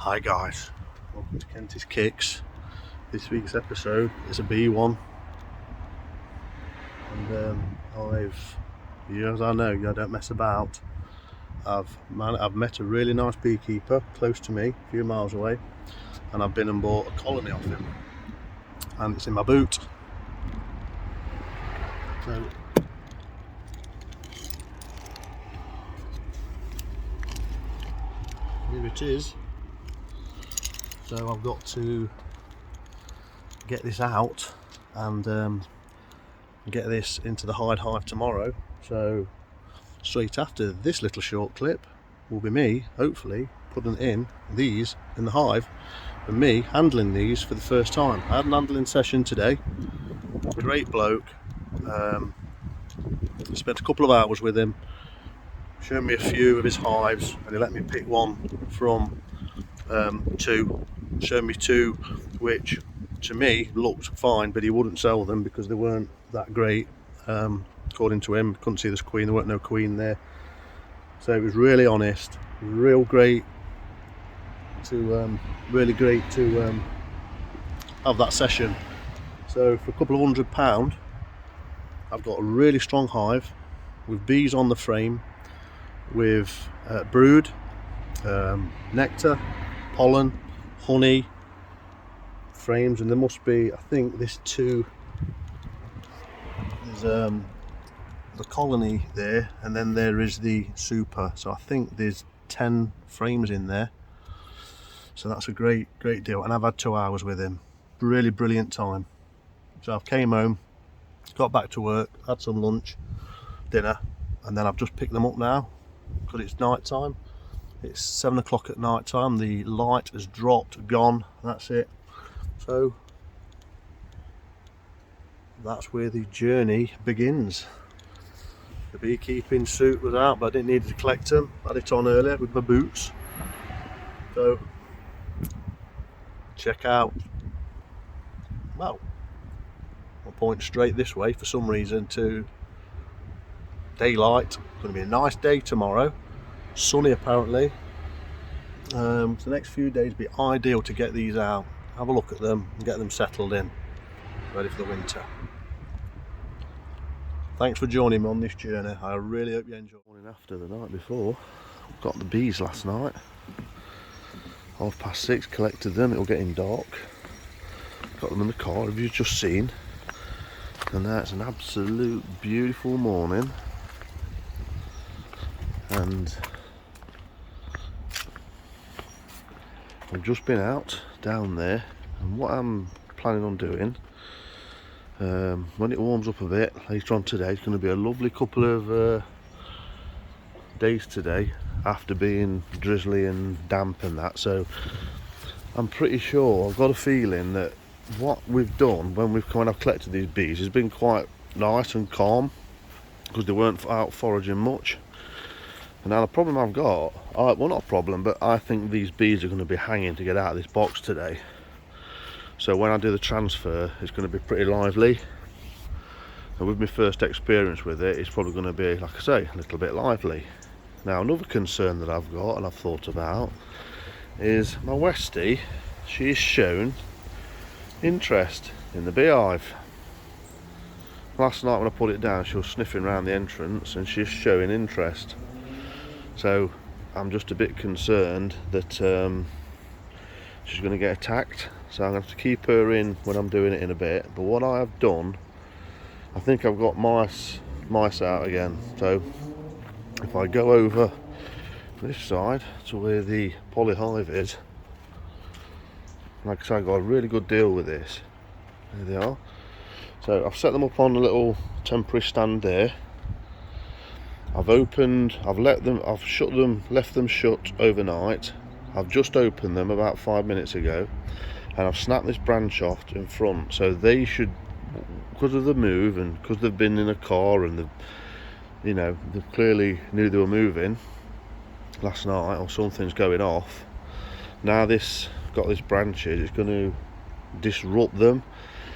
Hi guys, welcome to Kenty's Kicks. This week's episode is a bee one, and as I know, I don't mess about. I've met a really nice beekeeper close to me, a few miles away, and I've been and bought a colony off him, and it's in my boot. So here it is. So I've got to get this out and get this into the HydeHive tomorrow. So straight after this little short clip will be me hopefully putting in these in the hive and me handling these for the first time. I had an handling session today. Great bloke. Spent a couple of hours with him, showed me a few of his hives, and he let me pick one from two. Showed me two which to me looked fine, but he wouldn't sell them because they weren't that great. According to him, couldn't see this queen, there weren't no queen there. So it was really honest, really great to have that session. So for a couple of £100, I've got a really strong hive with bees on the frame, with brood, nectar, pollen, honey, frames, and there must be, I think there's two. There's the colony there, and then there is the super. So I think there's 10 frames in there. So that's a great deal, and I've had 2 hours with him. Really brilliant time. So I've came home, got back to work, had some lunch, dinner, and then I've just picked them up now because it's night time. It's 7 o'clock at night time. The light has dropped, gone. That's it. So that's where the journey begins. The beekeeping suit was out, but I didn't need to collect them. I had it on earlier with my boots. So check out. Well, I'll point straight this way for some reason to daylight. It's going to be a nice day tomorrow. Sunny apparently. So the next few days be ideal to get these out, have a look at them and get them settled in, ready for the winter. Thanks for joining me on this journey. I really hope you enjoy. Morning after the night before. Got the bees last night. 6:30, collected them. It was getting dark. Got them in the car, as you've just seen. And now it's an absolute beautiful morning. And I've just been out down there, and what I'm planning on doing when it warms up a bit later on today, it's going to be a lovely couple of days today after being drizzly and damp and that. So I'm pretty sure, I've got a feeling that what we've done when I've collected these bees has been quite nice and calm because they weren't out foraging much. And now the problem I've got, well, not a problem, but I think these bees are going to be hanging to get out of this box today. So when I do the transfer, it's going to be pretty lively. And with my first experience with it, it's probably going to be, like I say, a little bit lively. Now another concern that I've got and I've thought about is my Westie. She's shown interest in the beehive. Last night when I put it down, she was sniffing around the entrance and she's showing interest. So I'm just a bit concerned that she's going to get attacked. So I'm going to have to keep her in when I'm doing it in a bit. But what I have done, I think I've got mice out again. So if I go over this side to where the polyhive is, like I said, I got a really good deal with this. There they are. So I've set them up on a little temporary stand there. I've left them shut overnight. I've just opened them about 5 minutes ago, and I've snapped this branch off in front, so they should, because of the move and because they've been in a car and they clearly knew they were moving last night or something's going off. Now this got this branches, it's going to disrupt them.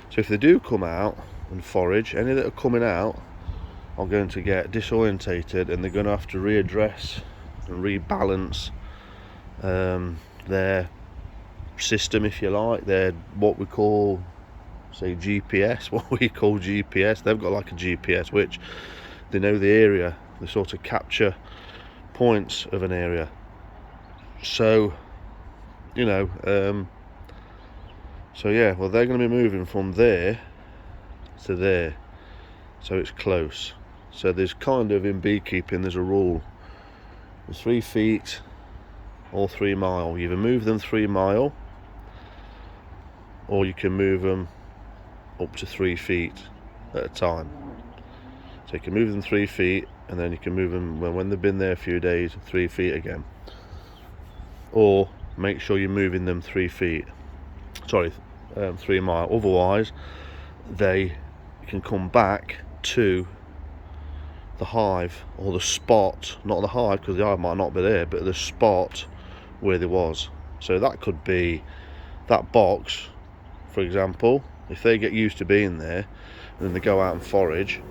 So if they do come out and forage, any that are coming out are going to get disorientated, and they're going to have to readdress and rebalance their system, if you like. They're what we call, say, GPS, what we call GPS. They've got like a GPS, which they know the area, they sort of capture points of an area. So, you know, so yeah, well, they're going to be moving from there to there, so it's close. So there's kind of, in beekeeping, there's a rule: 3 feet or 3 mile. You either move them 3 mile, or you can move them up to 3 feet at a time. So you can move them 3 feet, and then you can move them when they've been there a few days, 3 feet again. Or make sure you're moving them 3 feet. Sorry, 3 mile. Otherwise, they can come back to the hive, or the spot, not the hive, because the hive might not be there, but the spot where there was. So that could be that box, for example. If they get used to being there, and then they go out and forage,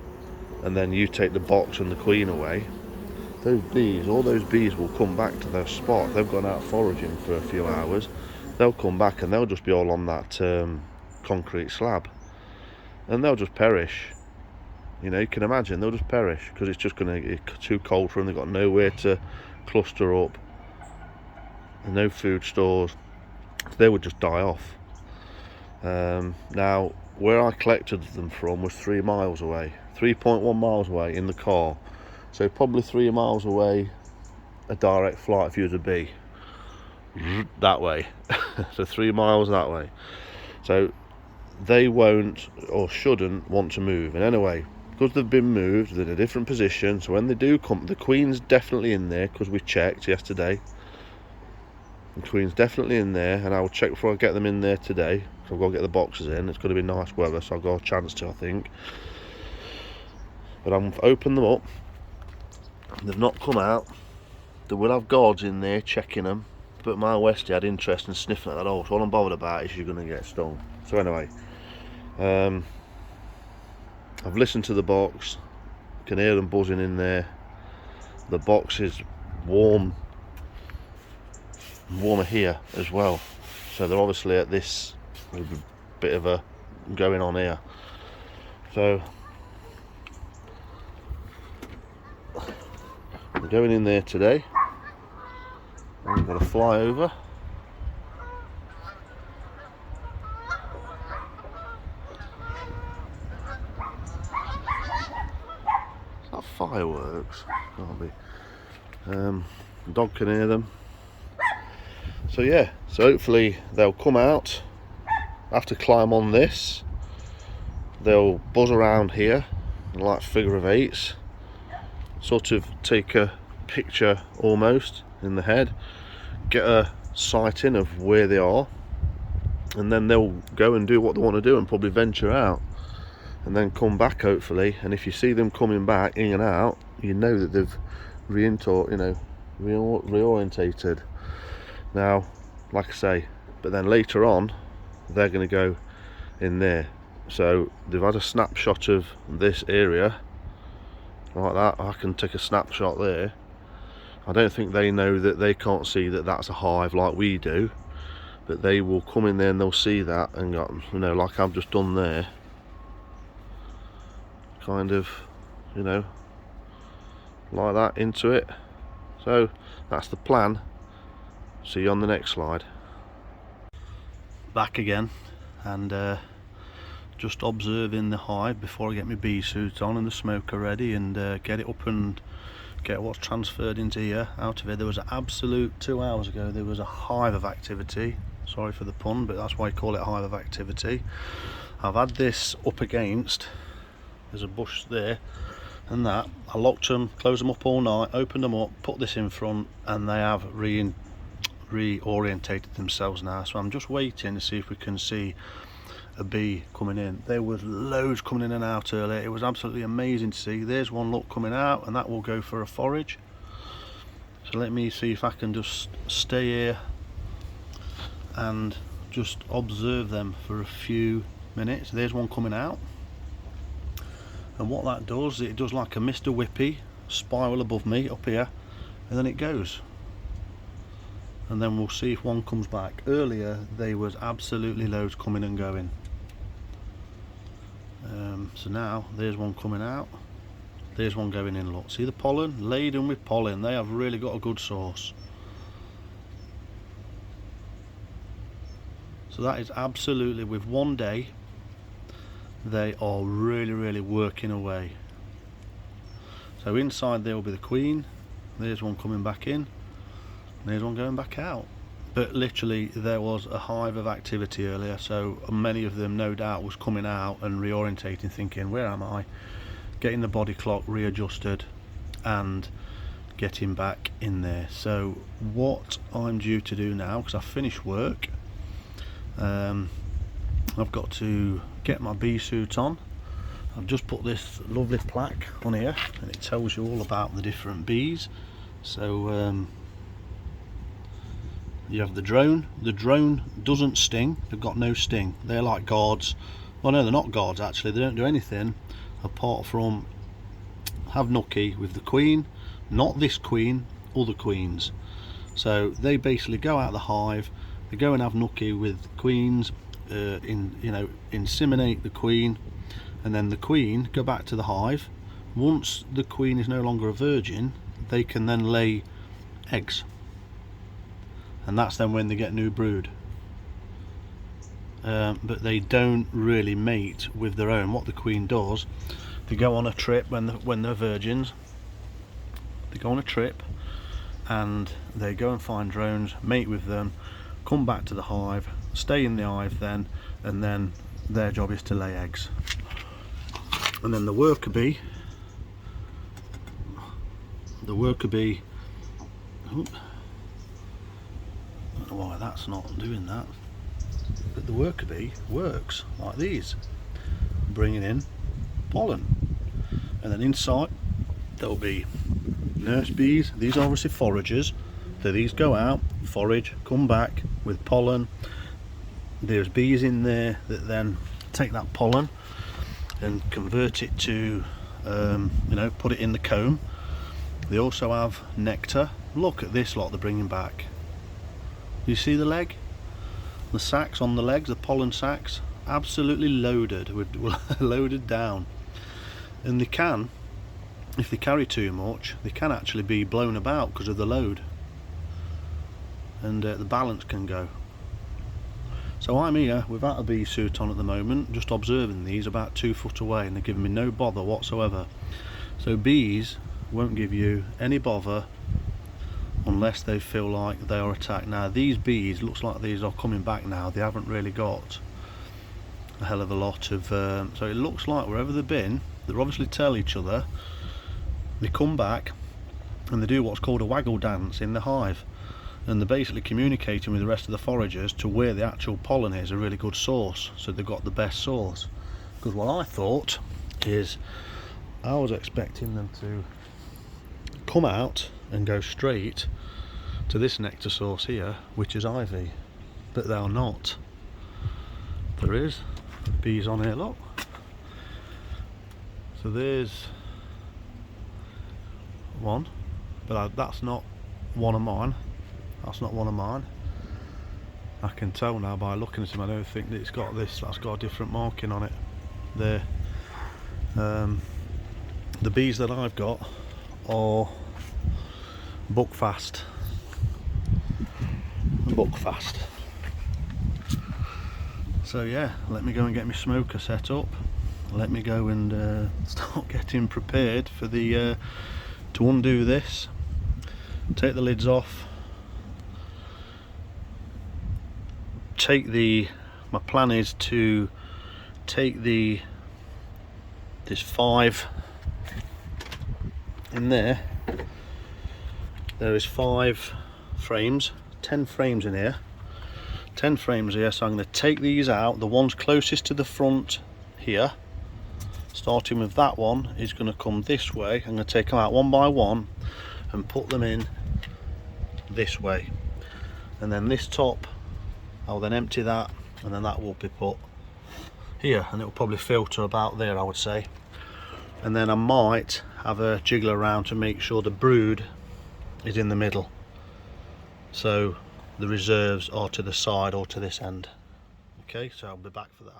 and then you take the box and the queen away, those bees, all those bees will come back to their spot. They've gone out foraging for a few hours, they'll come back and they'll just be all on that concrete slab, and they'll just perish. You know, you can imagine, they'll just perish, because it's just going to get too cold for them. They've got nowhere to cluster up, and no food stores. They would just die off. Now, where I collected them from was 3 miles away, 3.1 miles away in the car. So probably 3 miles away, a direct flight if you was a bee. That way. So 3 miles that way. So they won't or shouldn't want to move. And anyway, because they've been moved, they're in a different position. So when they do come, the queen's definitely in there, because we checked yesterday. The queen's definitely in there, and I will check before I get them in there today. So I've got to get the boxes in. It's going to be nice weather, so I've got a chance to, I think. But I've opened them up. They've not come out. They will have guards in there checking them, but my Westie had interest in sniffing at that hole, so all I'm bothered about is you're going to get stung. So anyway, I've listened to the box, can hear them buzzing in there. The box is warmer here as well, so they're obviously at this bit of a going on here. So we're going in there today. We've got to fly over. Is that fireworks? Can't be. The dog can hear them. So yeah, so hopefully they'll come out, have to climb on this. They'll buzz around here, like figure of eights, sort of take a picture almost in the head, get a sighting of where they are, and then they'll go and do what they want to do and probably venture out and then come back hopefully. And if you see them coming back in and out, you know that they've reorientated. Now, like I say, but then later on they're going to go in there. So they've had a snapshot of this area like that. I can take a snapshot there. I don't think they know that, they can't see that that's a hive like we do, but they will come in there and they'll see that and go, you know, like I've just done there, kind of, you know, like that into it. So that's the plan. See you on the next slide. Back again, and just observing the hive before I get my bee suit on and the smoker ready, and get it up and get what's transferred into here out of it. There was an absolute 2 hours ago, there was a hive of activity. Sorry for the pun, but that's why I call it a hive of activity. I've had this up against, there's a bush there and that. I locked them, closed them up all night, opened them up, put this in front, and they have reorientated themselves now. So I'm just waiting to see if we can see a bee coming in. There was loads coming in and out earlier. It was absolutely amazing to see. There's one look coming out, and that will go for a forage. So let me see if I can just stay here and just observe them for a few minutes. There's one coming out, and what that does, it does like a Mr. Whippy spiral above me up here, and then it goes. and then we'll see if one comes back. Earlier there was absolutely loads coming and going. So now there's one coming out, there's one going in. Look, see the pollen, laden with pollen. They have really got a good source. So that is absolutely, with one day they are really working away. So inside there will be the queen. There's one coming back in, there's one going back out. But literally there was a hive of activity earlier, so many of them no doubt was coming out and reorientating, thinking, where am I? Getting the body clock readjusted and getting back in there. So what I'm due to do now, because I've finished work, I've got to get my bee suit on. I've just put this lovely plaque on here and it tells you all about the different bees. So you have the drone. The drone doesn't sting, they've got no sting. They're like guards. Well, no, they're not guards actually, they don't do anything apart from have nookie with the queen. Not this queen, other queens. So they basically go out of the hive, they go and have nookie with queens, inseminate the queen, and then the queen go back to the hive. Once the queen is no longer a virgin, they can then lay eggs, and that's then when they get new brood. But they don't really mate with their own. What the queen does, they go on a trip when they're virgins. They go on a trip and they go and find drones, mate with them, come back to the hive, stay in the hive then, and then their job is to lay eggs. And then the worker bee, oh, I don't know why that's not doing that, but the worker bee works like these, bringing in pollen, and then inside there'll be nurse bees. These are obviously foragers, so these go out, forage, come back with pollen. There's bees in there that then take that pollen and convert it to put it in the comb. They also have nectar. Look at this lot they're bringing back. You see the leg, the sacs on the legs, the pollen sacs, absolutely loaded loaded down. And they can, if they carry too much, they can actually be blown about because of the load, and the balance can go. So I'm here without a bee suit on at the moment, just observing these about 2 foot away, and they're giving me no bother whatsoever. So bees won't give you any bother unless they feel like they are attacked. Now these bees, looks like these are coming back now. They haven't really got a hell of a lot of so it looks like wherever they've been, they obviously tell each other. They come back and they do what's called a waggle dance in the hive, and they're basically communicating with the rest of the foragers to where the actual pollen is a really good source, so they've got the best source. Because what I thought is, I was expecting them to come out and go straight to this nectar source here, which is ivy, but they are not. There is bees on here, look. So there's one, but that's not one of mine. That's not one of mine. I can tell now by looking at him. I don't think that it's got this. That's got a different marking on it. There. The bees that I've got are buckfast. Buckfast. So yeah, let me go and get my smoker set up. Let me go and start getting prepared for the to undo this. Take the lids off. My plan is to take this 5 in there. There is 5 frames, 10 frames in here, 10 frames here. So I'm going to take these out. The ones closest to the front here, starting with that one, is going to come this way. I'm going to take them out one by one and put them in this way, and then this top I'll then empty that, and then that will be put here, and it will probably filter about there, I would say. And then I might have a jiggle around to make sure the brood is in the middle. So the reserves are to the side or to this end. Okay, so I'll be back for that.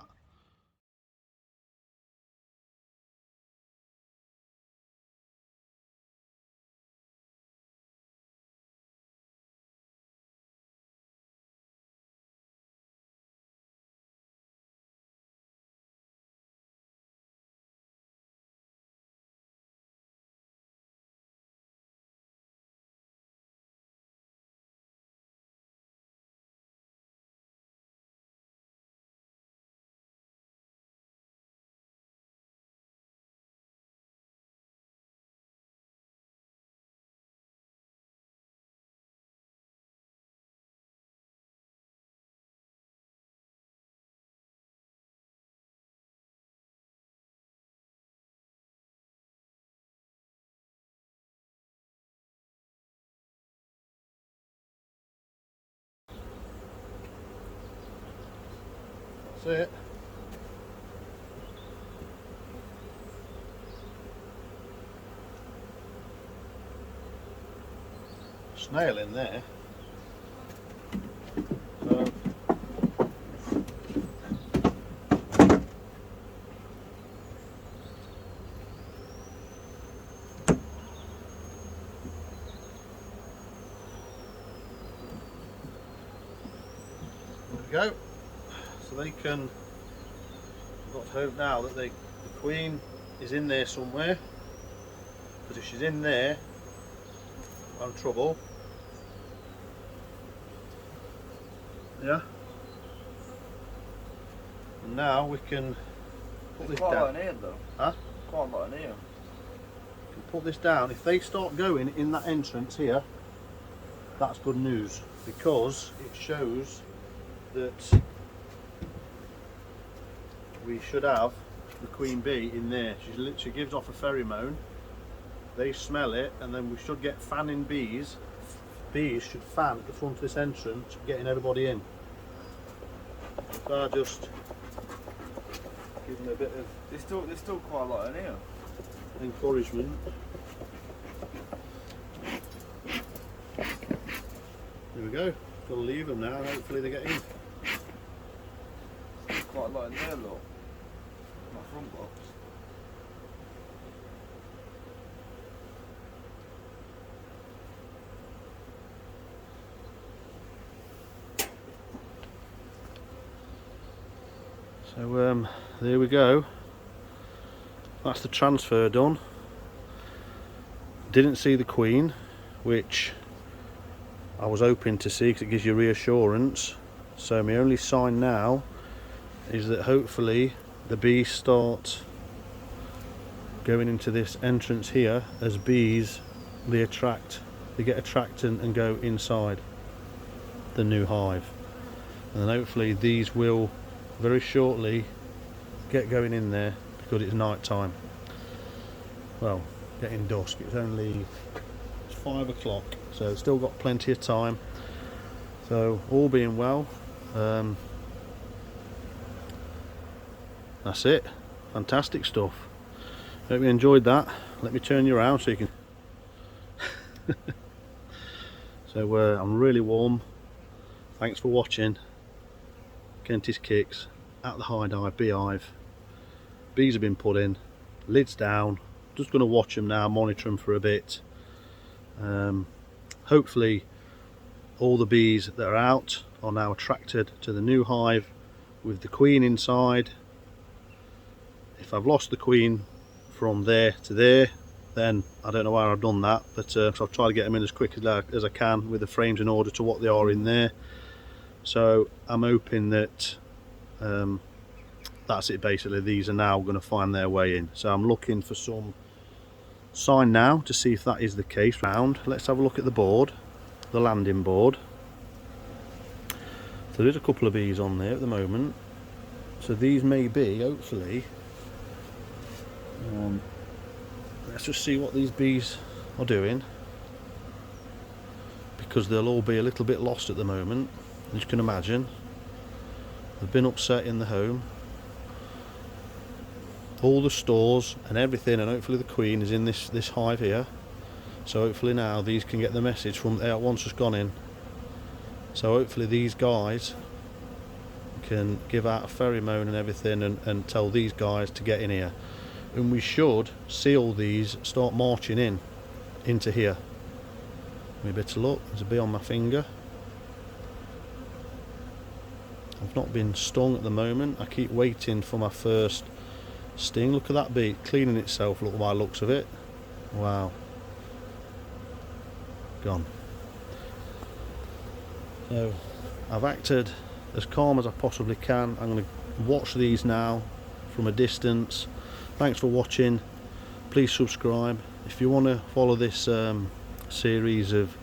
That's it. Snail in there. So there we go. So they can, I've got to hope now that the queen is in there somewhere, because if she's in there I'm in trouble. Yeah. And now we can put this down. Quite a lot in here though. Huh? Quite a lot in here. We can put this down. If they start going in that entrance here, that's good news, because it shows that we should have the queen bee in there. She gives off a pheromone, they smell it, and then we should get fanning bees. Bees should fan at the front of this entrance, getting everybody in. If I just give them a bit of There's still quite a lot in here. encouragement. There we go. Got to leave them now. Hopefully they get in. Quite a lot in there, look. My front box. So there we go. That's the transfer done. Didn't see the queen, which I was hoping to see because it gives you reassurance. So my only sign now is that hopefully the bees start going into this entrance here. As bees, they get attracted and go inside the new hive, and then hopefully these will very shortly get going in there, because it's night time. Well, getting dusk. It's 5 o'clock, so still got plenty of time. So all being well, that's it. Fantastic stuff. Hope you enjoyed that. Let me turn you around so you can so I'm really warm. Thanks for watching. Kenty's Kicks at the HydeHive beehive. Bees have been put in, lids down. Just going to watch them now, monitor them for a bit. Hopefully all the bees that are out are now attracted to the new hive with the queen inside. If I've lost the queen from there to there, then I don't know why I've done that, but so I've tried to get them in as quick as I can with the frames in order to what they are in there. So I'm hoping that that's it basically. These are now going to find their way in. So I'm looking for some sign now to see if that is the case. Let's have a look at the board, the landing board. So there's a couple of bees on there at the moment. So these may be, hopefully, let's just see what these bees are doing, because they'll all be a little bit lost at the moment, as you can imagine. They've been upset in the home, all the stores and everything, and hopefully the queen is in this hive here. So hopefully now these can get the message from there once it's gone in. So hopefully these guys can give out a pheromone and everything, and tell these guys to get in here, and we should see all these start marching into here. Give me a bit of luck. There's a bee on my finger. I've not been stung at the moment. I keep waiting for my first sting. Look at that bee cleaning itself, look, by the looks of it. Wow. Gone. So I've acted as calm as I possibly can. I'm going to watch these now from a distance. Thanks for watching. Please subscribe. If you want to follow this series of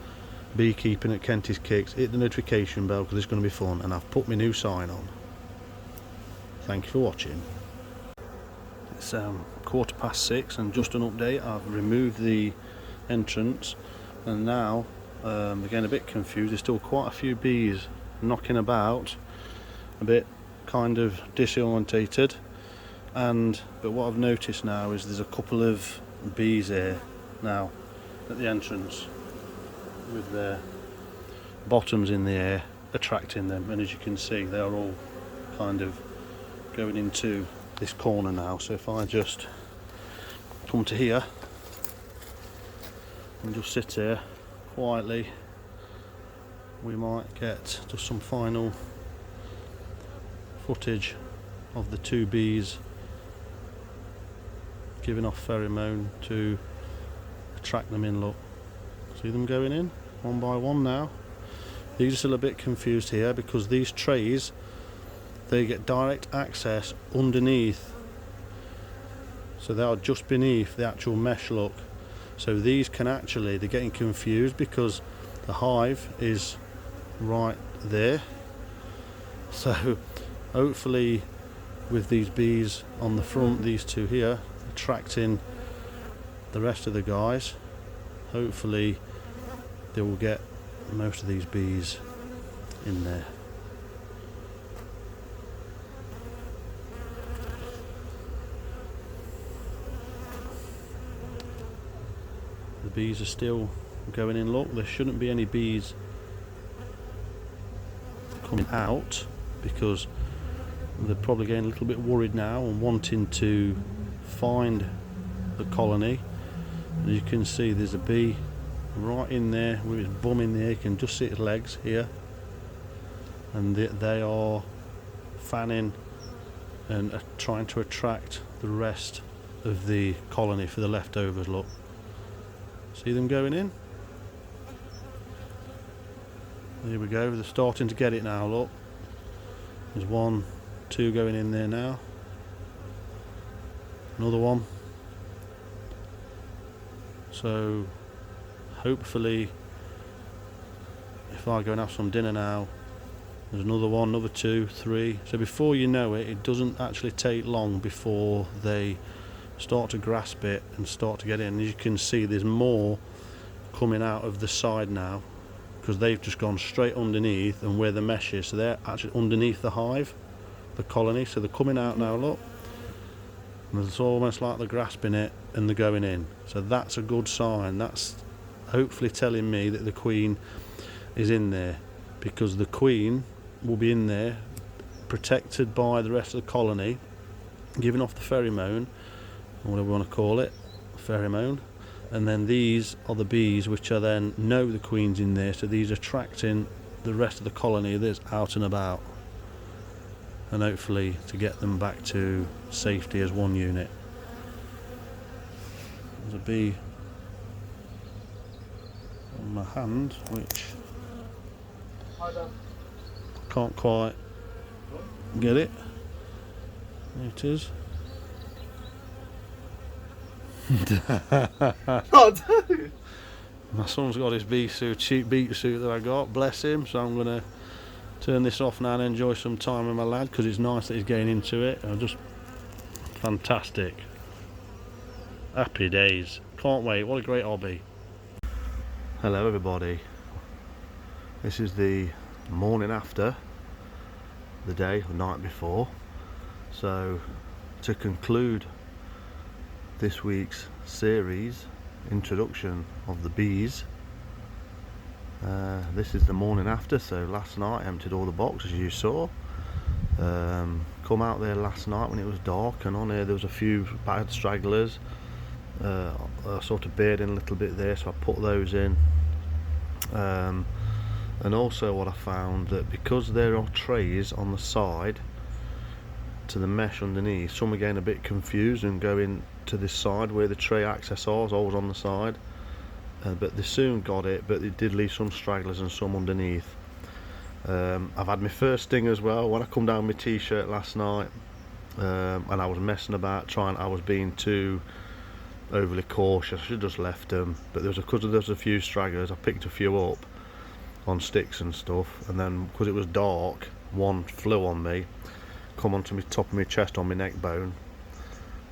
beekeeping at Kenty's Kicks, hit the notification bell because it's going to be fun, and I've put my new sign on. Thank you for watching. It's 6:15, and just an update, I've removed the entrance, and now they're getting a bit confused. There's still quite a few bees knocking about, a bit kind of disorientated, but what I've noticed now is there's a couple of bees here now at the entrance with their bottoms in the air, attracting them, and as you can see they are all kind of going into this corner now. So if I just come to here and just sit here quietly, we might get just some final footage of the two bees giving off pheromone to attract them in. Look, see them going in one by one now. These are still a bit confused here because these trays, they get direct access underneath, so they are just beneath the actual mesh, look. So these can actually, they're getting confused because the hive is right there. So hopefully with these bees on the front, these two here attracting the rest of the guys, hopefully they will get most of these bees in there. The bees are still going in. Look, there shouldn't be any bees coming out because they're probably getting a little bit worried now and wanting to find the colony. As you can see, there's a bee right in there with his bum in there. You can just see his legs here, and they are fanning and trying to attract the rest of the colony for the leftovers. Look, see them going in? There we go, they're starting to get it now. Look, there's 1, 2 going in there now, another one. So hopefully if I go and have some dinner now, there's another one, another 2, 3. So before you know it, it doesn't actually take long before they start to grasp it and start to get in. As you can see, there's more coming out of the side now because they've just gone straight underneath and where the mesh is, so they're actually underneath the hive, the colony. So they're coming out now, look, and it's almost like they're grasping it and they're going in. So that's a good sign. That's hopefully telling me that the queen is in there, because the queen will be in there protected by the rest of the colony, giving off the pheromone, or whatever we want to call it, pheromone. And then these are the bees which are then know the queen's in there, so these are attracting the rest of the colony that's out and about, and hopefully to get them back to safety as one unit. There's a bee on my hand which can't quite get it. There it is. My son's got his cheap beat suit that I got, bless him, so I'm going to turn this off now and enjoy some time with my lad, because it's nice that he's getting into it. Just fantastic. Happy days. Can't wait. What a great hobby. Hello everybody. This is the morning after the day or night before. So to conclude this week's series, introduction of the bees, This is the morning after, so last night I emptied all the boxes as you saw. Come out there last night when it was dark, and on here there was a few bad stragglers. I sort of bared in a little bit there, so I put those in. And also what I found, that because there are trays on the side to the mesh underneath, some are getting a bit confused and going to this side where the tray access was always on the side. But they soon got it, but it did leave some stragglers and some underneath. I've had my first sting as well when I come down my t-shirt last night, and I was messing about I was being too overly cautious. I should have just left them, but because there was a few stragglers, I picked a few up on sticks and stuff, and then because it was dark, one flew on me, come onto my top of my chest on my neck bone,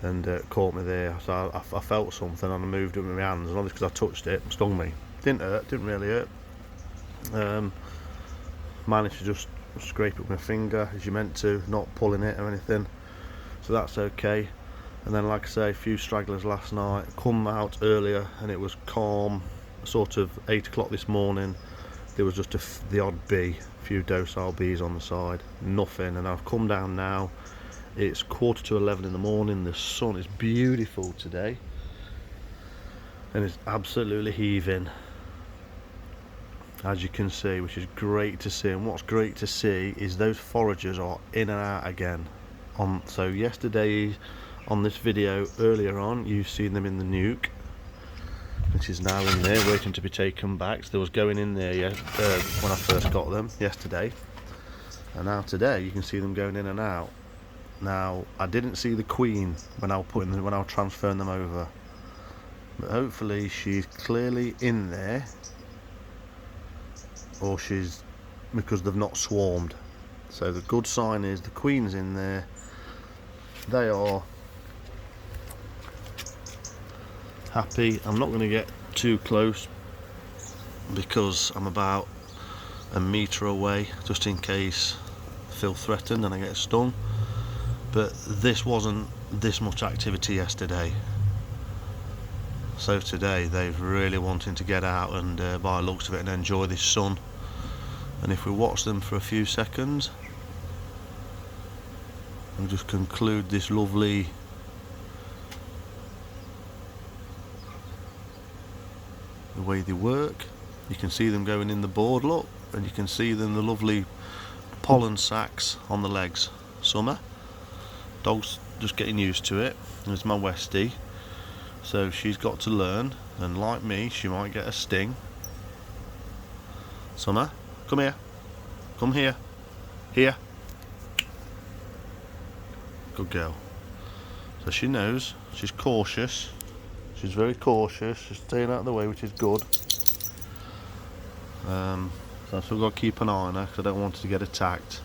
and caught me there. So I felt something and I moved it with my hands, and obviously because I touched it, it stung me. Didn't hurt, didn't really hurt. Managed to just scrape it with my finger as you meant to, not pulling it or anything, so that's okay. And then, like I say, a few stragglers last night. Come out earlier and it was calm, sort of 8 o'clock this morning. There was just the odd bee, a few docile bees on the side, nothing. And I've come down now, it's 11:15 in the morning. The sun is beautiful today and it's absolutely heaving, as you can see, which is great to see. And what's great to see is those foragers are in and out again. So yesterday on this video earlier on, you've seen them in the nuke, which is now in there waiting to be taken back. So there was going in there when I first got them yesterday, and now today you can see them going in and out. Now I didn't see the queen when I was transferring them over, but hopefully she's clearly in there, or she's, because they've not swarmed. So the good sign is the queen's in there. They are happy. I'm not going to get too close because I'm about a metre away, just in case I feel threatened and I get stung. But this wasn't this much activity yesterday, so today they've really wanting to get out and by the looks of it, and enjoy this sun. And if we watch them for a few seconds, we'll just conclude this lovely the way they work. You can see them going in the board, look, and you can see them, the lovely pollen sacs on the legs. Summer, dog's just getting used to it. There's my Westie, so she's got to learn, and like me, she might get a sting. Summer, come here, come here, here. Good girl. So she knows, she's cautious. She's very cautious, she's staying out of the way, which is good. So I've still got to keep an eye on her because I don't want her to get attacked.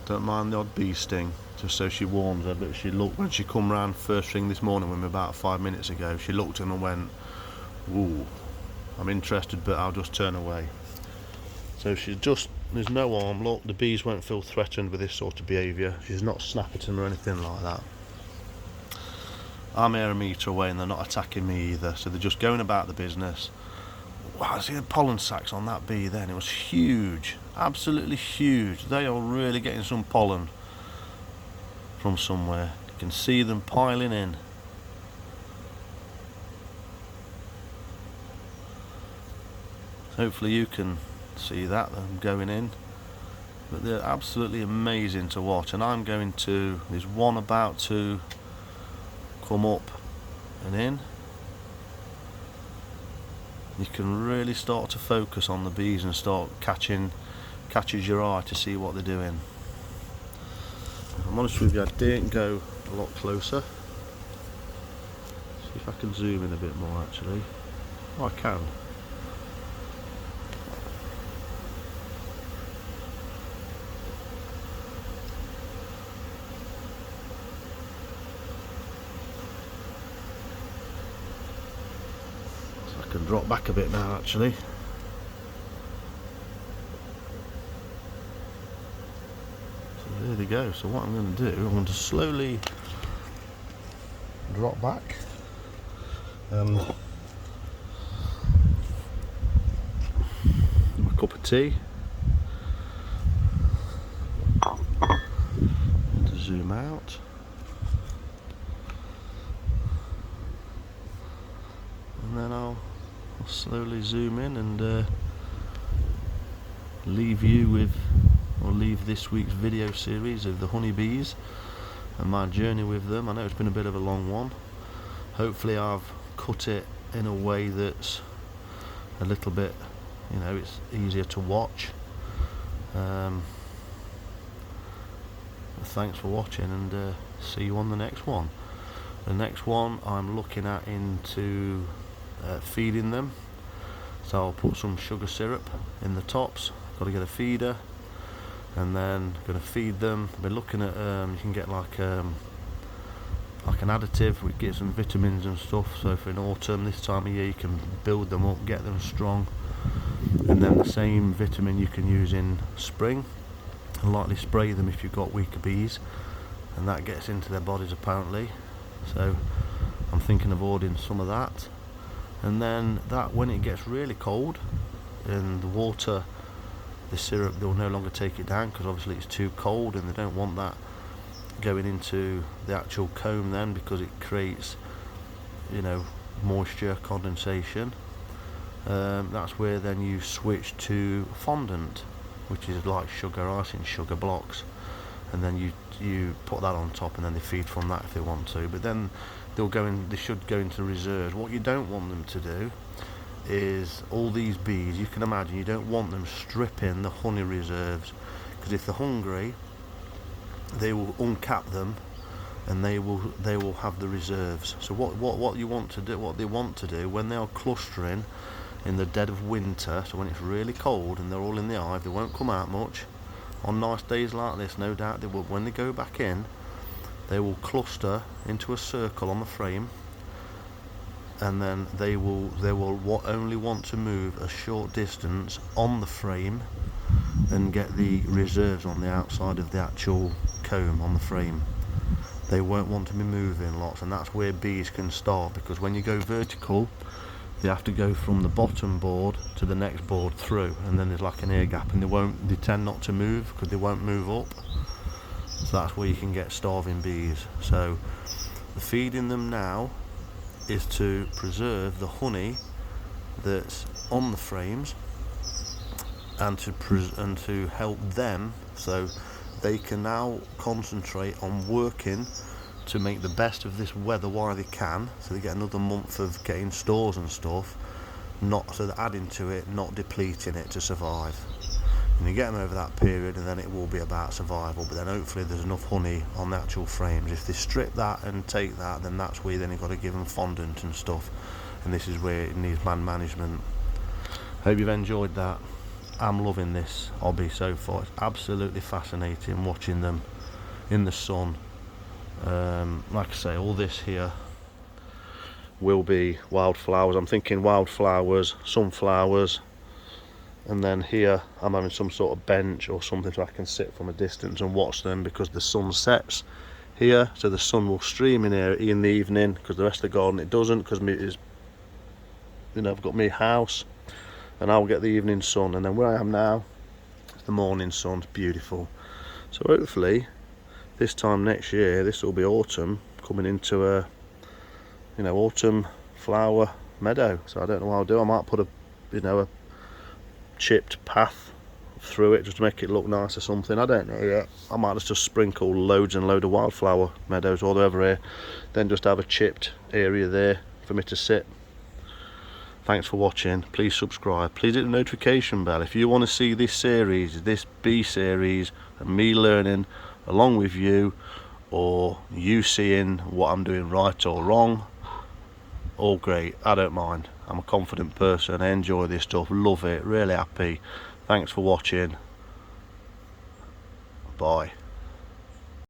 Don't mind the odd bee sting, just so she warms her. But she looked, when she come round first thing this morning with me about 5 minutes ago, she looked at him and went, ooh, I'm interested, but I'll just turn away. So she's just, there's no harm. Look, the bees won't feel threatened with this sort of behaviour. She's not snapping at them or anything like that. I'm here a metre away and they're not attacking me either, so they're just going about the business. Wow, I see the pollen sacs on that bee then. It was huge, absolutely huge. They are really getting some pollen from somewhere. You can see them piling in. Hopefully you can see that, them going in. But they're absolutely amazing to watch. And I'm going to, there's one about to come up and in. You can really start to focus on the bees and start catches your eye to see what they're doing. If I'm honest with you, I didn't go a lot closer. See if I can zoom in a bit more actually. Oh, I can. I can drop back a bit now actually. So there they go. So what I'm going to do, I'm going to slowly drop back and of tea. To zoom out. And then I'll slowly zoom in and leave you with, or leave this week's video series of the honeybees and my journey with them. I know it's been a bit of a long one. Hopefully I've cut it in a way that's a little bit, you know, it's easier to watch. Thanks for watching, and see you on the next one. The next one I'm looking at into feeding them, so I'll put some sugar syrup in the tops. Got to get a feeder, and then going to feed them. We're looking at you can get like an additive which gets some vitamins and stuff, so for in autumn this time of year you can build them up, get them strong, and then the same vitamin you can use in spring and lightly spray them if you've got weaker bees, and that gets into their bodies apparently. So I'm thinking of ordering some of that, and then that when it gets really cold in the water, the syrup, they'll no longer take it down because obviously it's too cold, and they don't want that going into the actual comb then, because it creates, you know, moisture condensation. That's where then you switch to fondant, which is like sugar icing, sugar blocks, and then you put that on top, and then they feed from that if they want to. But then they should go into reserves. What you don't want them to do is, all these bees, you can imagine, you don't want them stripping the honey reserves, because if they're hungry they will uncap them and they will have the reserves. So what you want to do, what they want to do when they are clustering in the dead of winter, so when it's really cold and they're all in the hive, they won't come out much. On nice days like this, no doubt they will. When they go back in, they will cluster into a circle on the frame, and then they will only want to move a short distance on the frame and get the reserves on the outside of the actual comb on the frame. They won't want to be moving lots, and that's where bees can start, because when you go vertical they have to go from the bottom board to the next board through, and then there's like an air gap, and they tend not to move because they won't move up. So that's where you can get starving bees. So the feeding them now is to preserve the honey that's on the frames, and to help them so they can now concentrate on working to make the best of this weather while they can, so they get another month of getting stores and stuff, so they're adding to it, not depleting it to survive. And you get them over that period, and then it will be about survival, but then hopefully there's enough honey on the actual frames. If they strip that and take that, then that's where then you've got to give them fondant and stuff, and this is where it needs land management. Hope you've enjoyed that. I'm loving this hobby so far. It's absolutely fascinating watching them in the sun. Like I say, all this here will be wildflowers. I'm thinking wildflowers, sunflowers, and then here I'm having some sort of bench or something so I can sit from a distance and watch them, because the sun sets here, so the sun will stream in here in the evening, because the rest of the garden it doesn't, because I've got my house, and I'll get the evening sun, and then where I am now it's the morning sun. It's beautiful. So hopefully this time next year, this will be autumn, coming into a autumn flower meadow. So I don't know what I'll do. I might put a chipped path through it just to make it look nice or something. I don't know yet. I might just sprinkle loads and load of wildflower meadows all over here, then just have a chipped area there for me to sit. Thanks for watching. Please subscribe. Please hit the notification bell if you want to see this series, this bee series, and me learning along with you, or you seeing what I'm doing right or wrong. All great. I don't mind. I'm a confident person. I enjoy this stuff. Love it. Really happy. Thanks for watching. Bye.